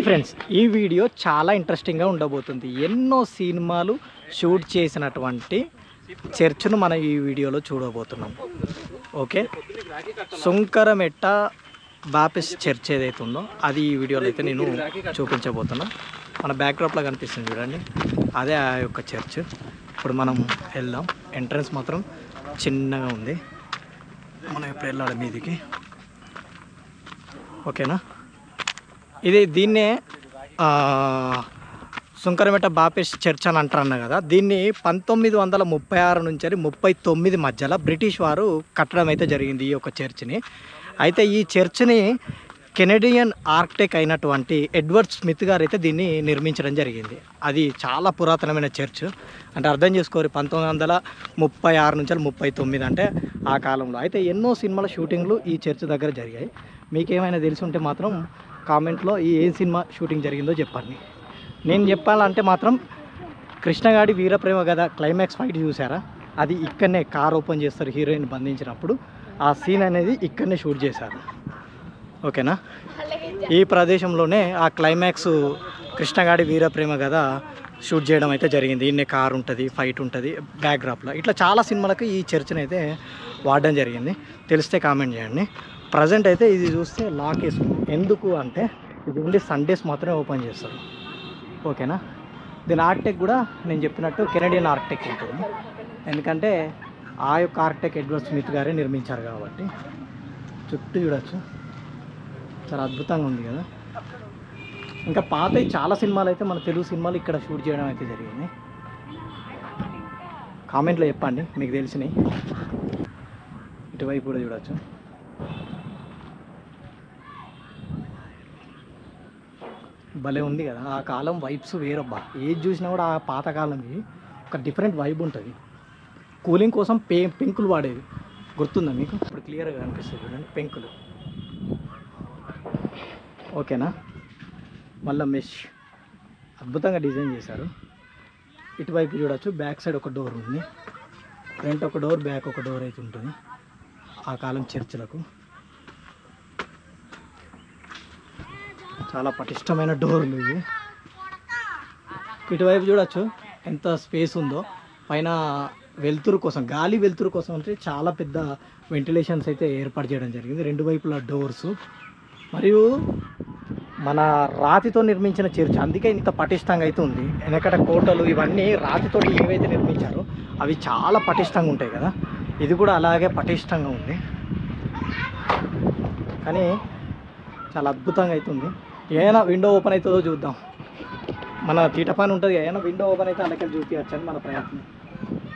Friends, ఈ video చాలా ఇంట్రెస్టింగ్గా ఉండబోతుంది. ఎన్నో సినిమాలు షూట్ చేసినటువంటి చర్చ్ను మనం ఈ వీడియోలో చూడబోతున్నాం. ఓకే, సుంకరమెట్ట బాప్టిస్ట్ చర్చ్ ఏదైతే ఉందో అది ఈ వీడియోలో అయితే నేను చూపించబోతున్నా. మన బ్యాక్డ్రాప్లో కనిపిస్తుంది చూడండి, అదే ఆ యొక్క చర్చ్. ఇప్పుడు మనం వెళ్దాం. ఎంట్రన్స్ మాత్రం చిన్నగా ఉంది, మనం ఇప్పుడు వెళ్ళాలి మీదికి. ఓకేనా, దీన్నే సుంకరమెట్ట బాప్టిస్ట్ చర్చ్ అని అంటారన్న కదా. దీన్ని 1936 నుంచి 39 మధ్యలో బ్రిటిష్ వారు కట్టడం అయితే జరిగింది ఈ యొక్క చర్చ్ని. అయితే ఈ చర్చ్ని కెనడియన్ ఆర్కిటెక్ట్ అయినటువంటి ఎడ్వర్డ్ స్మిత్ గారు అయితే దీన్ని నిర్మించడం జరిగింది. అది చాలా పురాతనమైన చర్చ్. అంటే అర్థం చేసుకోరు, 1936 నుంచి 39 అంటే ఆ కాలంలో. అయితే ఎన్నో సినిమాల షూటింగ్లు ఈ చర్చ్ దగ్గర జరిగాయి. మీకేమైనా తెలిసి ఉంటే మాత్రం కామెంట్లో ఏ సినిమా షూటింగ్ జరిగిందో చెప్పండి. నేను చెప్పాలంటే మాత్రం కృష్ణగాడి వీరప్రేమ గద క్లైమాక్స్ ఫైట్ చూసారా, అది ఇక్కడనే కార్ ఓపెన్ చేస్తారు హీరోయిన్ బంధించినప్పుడు. ఆ సీన్ అనేది ఇక్కడనే షూట్ చేశారు. ఓకేనా, ఈ ప్రదేశంలోనే ఆ క్లైమాక్స్ కృష్ణగాడి వీరప్రేమ గద షూట్ చేయడం అయితే జరిగింది. ఇన్నే కార్ ఉంటుంది, ఫైట్ ఉంటుంది బ్యాక్డ్రాప్లో. ఇట్లా చాలా సినిమాలకు ఈ చర్చ్ని అయితే వాడడం జరిగింది. తెలిస్తే కామెంట్ చేయండి. ప్రజెంట్ అయితే ఇది చూస్తే లాక్ వేసుకుంది. ఎందుకు అంటే ఇది ఓన్లీ సండేస్ మాత్రమే ఓపెన్ చేస్తారు. ఓకేనా, దీని ఆర్కిటెక్ట్ కూడా నేను చెప్పినట్టు కెనడియన్ ఆర్కిటెక్ట్ ఉంటుంది. ఎందుకంటే ఆ యొక్క ఆర్కిటెక్ట్ ఎడ్వర్డ్ స్మిత్ గారే నిర్మించారు కాబట్టి. చుట్టూ చూడొచ్చు, చాలా అద్భుతంగా ఉంది కదా. ఇంకా పాత చాలా సినిమాలు అయితే మన తెలుగు సినిమాలు ఇక్కడ షూట్ చేయడం అయితే జరిగింది. కామెంట్లో చెప్పండి మీకు తెలిసినవి. ఇటువైపు కూడా చూడొచ్చు. భలే ఉంది కదా. ఆ కాలం వైబ్స్ వేరబ్బా. ఏది చూసినా కూడా ఆ పాతకాలంకి ఒక డిఫరెంట్ వైబ్ ఉంటుంది. కూలింగ్ కోసం పెంకులు వాడేది గుర్తుందా మీకు? ఇప్పుడు క్లియర్గా కనిపిస్తుంది చూడండి, పెంకులు. ఓకేనా, మళ్ళీ మెష్ అద్భుతంగా డిజైన్ చేశారు. ఇటువైపు చూడొచ్చు, బ్యాక్ సైడ్ ఒక డోర్ ఉంది, ఫ్రంట్ ఒక డోర్, బ్యాక్ ఒక డోర్ అయితే ఉంటుంది ఆ కాలం చర్చిలకు. చాలా పటిష్టమైన డోర్లు ఇవి. ఇటువైపు చూడొచ్చు ఎంత స్పేస్ ఉందో. పైన వెలుతురు కోసం, గాలి వెలుతురు కోసం అంటే చాలా పెద్ద వెంటిలేషన్స్ అయితే ఏర్పాటు చేయడం జరిగింది. రెండు వైపులా డోర్సు. మరియు మన రాతితో నిర్మించిన చర్చ్, అందుకే ఇంత పటిష్టంగా అయితే ఉంది. వెనకట కోటలు ఇవన్నీ రాతితో ఏవైతే నిర్మించారో అవి చాలా పటిష్టంగా ఉంటాయి కదా. ఇది కూడా అలాగే పటిష్టంగా ఉంది, కానీ చాలా అద్భుతంగా అవుతుంది. ఏమైనా విండో ఓపెన్ అవుతుందో చూద్దాం. మన తీట పని ఉంటుంది, ఏమైనా విండో ఓపెన్ అయితే అలాగే చూపించచ్చు అని మన ప్రయత్నం.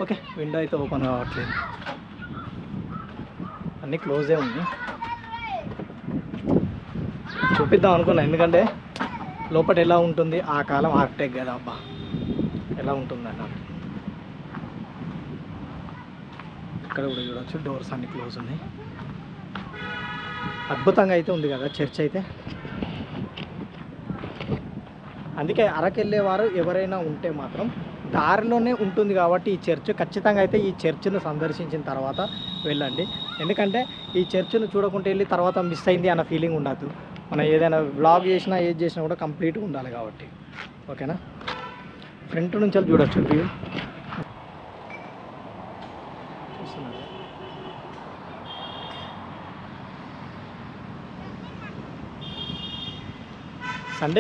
ఓకే, విండో అయితే ఓపెన్ కావట్లేదు, అన్నీ క్లోజే ఉంది. చూపిద్దాం అనుకున్నా, ఎందుకంటే లోపల ఎలా ఉంటుంది, ఆ కాలం ఆర్కిటెక్ట్ కదా అబ్బా, ఎలా ఉంటుంది అన్నట్టు. ఇక్కడ కూడా చూడవచ్చు, డోర్స్ అన్నీ క్లోజ్ ఉన్నాయి. అద్భుతంగా అయితే ఉంది కదా చర్చ్ అయితే. అందుకే అరకెళ్ళేవారు ఎవరైనా ఉంటే మాత్రం దారిలోనే ఉంటుంది కాబట్టి ఈ చర్చ్ ఖచ్చితంగా అయితే ఈ చర్చ్ను సందర్శించిన తర్వాత వెళ్ళండి. ఎందుకంటే ఈ చర్చ్ను చూడకుంటే వెళ్ళి తర్వాత మిస్ అయింది అన్న ఫీలింగ్ ఉండదు. మనం ఏదైనా వ్లాగ్ చేసినా ఏది చేసినా కూడా కంప్లీట్గా ఉండాలి కాబట్టి. ఓకేనా, ఫ్రంట్ నుంచి చూడొచ్చు వ్యూ.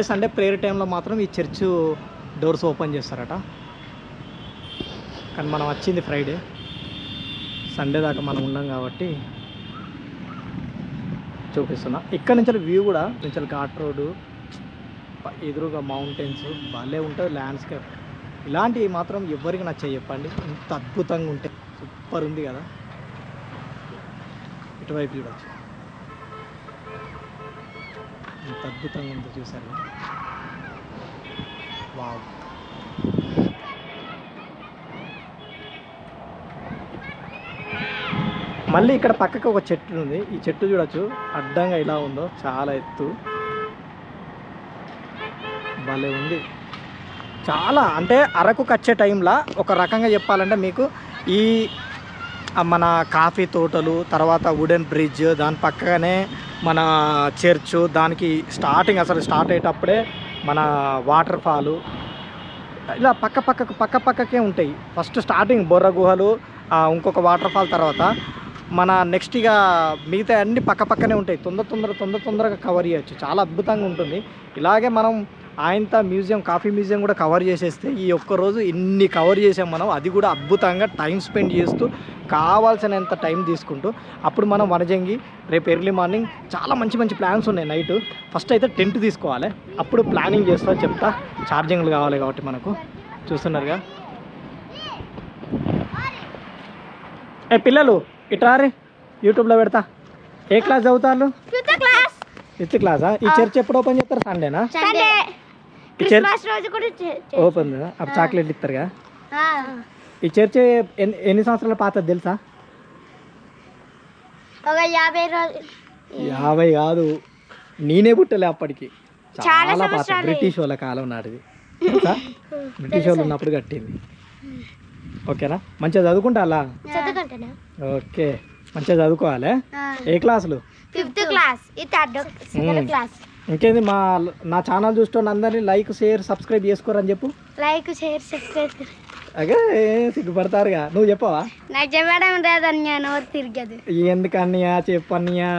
సండే ప్రేయర్ టైంలో మాత్రం ఈ చర్చ్ డోర్స్ ఓపెన్ చేస్తారట. కానీ మనం వచ్చింది ఫ్రైడే, సండే దాకా మనం ఉన్నాం కాబట్టి చూపిస్తున్నా. ఇక్కడ నుంచి వ్యూ కూడా, నుంచి ఘాట్ రోడ్డు, ఎదురుగా మౌంటైన్స్, భలే ఉంటుంది ల్యాండ్స్కేప్. ఇలాంటివి మాత్రం ఎవరికి నచ్చాయి చెప్పండి, ఇంత అద్భుతంగా ఉంటే. సూపర్ ఉంది కదా. ఇటువైపు చూడవచ్చు ఎంత అద్భుతంగా ఉందో, చూసారు. వావ్, మళ్ళీ ఇక్కడ పక్కకి ఒక చెట్టు ఉంది. ఈ చెట్టు చూడొచ్చు అడ్డంగా ఇలా ఉందో, చాలా ఎత్తు, భలే ఉంది. చాలా అంటే అరకుకు వచ్చే టైంలో ఒక రకంగా చెప్పాలంటే మీకు ఈ మన కాఫీ తోటలు, తర్వాత వుడెన్ బ్రిడ్జ్, దాని పక్కనే మన చర్చు, దానికి స్టార్టింగ్ అసలు స్టార్ట్ అయ్యేటప్పుడే మన వాటర్ ఫాలు, ఇలా పక్కకే ఉంటాయి. ఫస్ట్ స్టార్టింగ్ బొర్ర గుహలు, ఇంకొక వాటర్ ఫాల్, తర్వాత మన నెక్స్ట్ ఇక మిగతా అన్ని పక్కనే ఉంటాయి. తొందరగా కవర్ చేయొచ్చు. చాలా అద్భుతంగా ఉంటుంది. ఇలాగే మనం ఆయంత మ్యూజియం, కాఫీ మ్యూజియం కూడా కవర్ చేసేస్తే ఈ ఒక్కరోజు ఇన్ని కవర్ చేసాం మనం. అది కూడా అద్భుతంగా టైం స్పెండ్ చేస్తూ కావాల్సినంత టైం తీసుకుంటూ. అప్పుడు మనం వనజంగి రేపు ఎర్లీ మార్నింగ్ చాలా మంచి ప్లాన్స్ ఉన్నాయి. నైట్ ఫస్ట్ అయితే టెంట్ తీసుకోవాలి, అప్పుడు ప్లానింగ్ చేస్తా చెప్తా. ఛార్జింగ్లు కావాలి కాబట్టి మనకు. చూస్తున్నారుగా పిల్లలు ఇట్రా రే, యూట్యూబ్లో పెడతా. ఏ క్లాస్ చదువుతారు? ఫిఫ్త్ క్లాసా? ఈ చర్చ్ ఎప్పుడు ఓపెన్ చేస్తారు? సండేనా? ఈ చర్చ్ ఓపెన్. అప్పుడు చాక్లెట్లు ఇస్తారుగా. ఈ చర్చ్ ఎన్ని సంవత్సరాల పాతది తెలుసా? 50 కాదు, నేనే పుట్టలే అప్పటికి. చాలా పాత, బ్రిటిష్ వాళ్ళ కాలం నాటిది. బ్రిటిష్ వాళ్ళు ఉన్నప్పుడు కట్టింది. ఓకేనా? మంచిగా చదువుకుంటా అలా? ఓకే, మంచిగా చదువుకోవాలి. ఏ క్లాసులు? 5th క్లాస్, ఈ 3rd క్లాస్. ఇంకేంది, నా ఛానల్ చూస్తున్న అందరినీ లైక్, షేర్, సబ్స్క్రైబ్ చేసుకోరని చెప్పు. Like, share, subscribe. అగే సిగ్గుపడతారుగా. నువ్వు చెప్పవా? నాకు చెప్పడం రాదన్యా, నోరు తిరగదు. ఎందుకన్నయ్యా? చెప్పన్నయ్యా.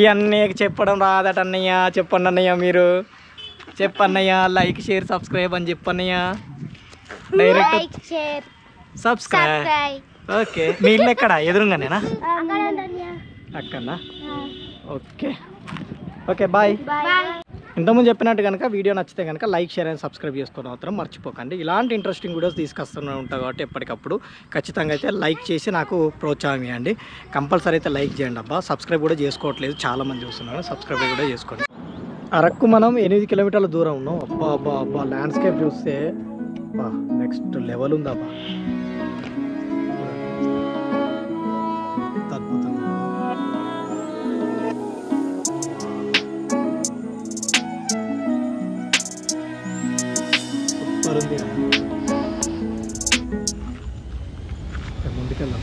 ఈ అన్నయ్యకి చెప్పడం రాదట అన్నయ్య. చెప్పండి అన్నయ్య, మీరు చెప్పన్నయ్యా. లైక్, షేర్, సబ్స్క్రైబ్ అని చెప్పన్నయ్యా. Direct subscribe. ఓకే, మీ ఇల్లు ఎక్కడ? ఎదురుగానేనా? అక్కడనా? Okay bye. ఇంతకుముందు చెప్పినట్టు కనుక వీడియో నచ్చితే కనుక లైక్, షేర్ అండ్ సబ్స్క్రైబ్ చేసుకోవడం మాత్రం మర్చిపోకండి. ఇలాంటి ఇంట్రెస్టింగ్ వీడియోస్ తీసుకొస్తూనే ఉంటాయి కాబట్టి ఎప్పటికప్పుడు ఖచ్చితంగా అయితే లైక్ చేసి నాకు ప్రోత్సాహం ఇవ్వండి. కంపల్సరీ అయితే లైక్ చేయండి అబ్బా. సబ్స్క్రైబ్ కూడా చేసుకోవట్లేదు చాలామంది చూస్తున్నారు, సబ్స్క్రైబ్ కూడా చేసుకోండి. అరకు మనం 8 కిలోమీటర్ల దూరం ఉన్నాం. అబ్బా ల్యాండ్స్కేప్ చూస్తే నెక్స్ట్ లెవెల్ ఉందబ్బా. అద్భుతంగా సూపర్ ఉంది. ముందుకెళ్దాం.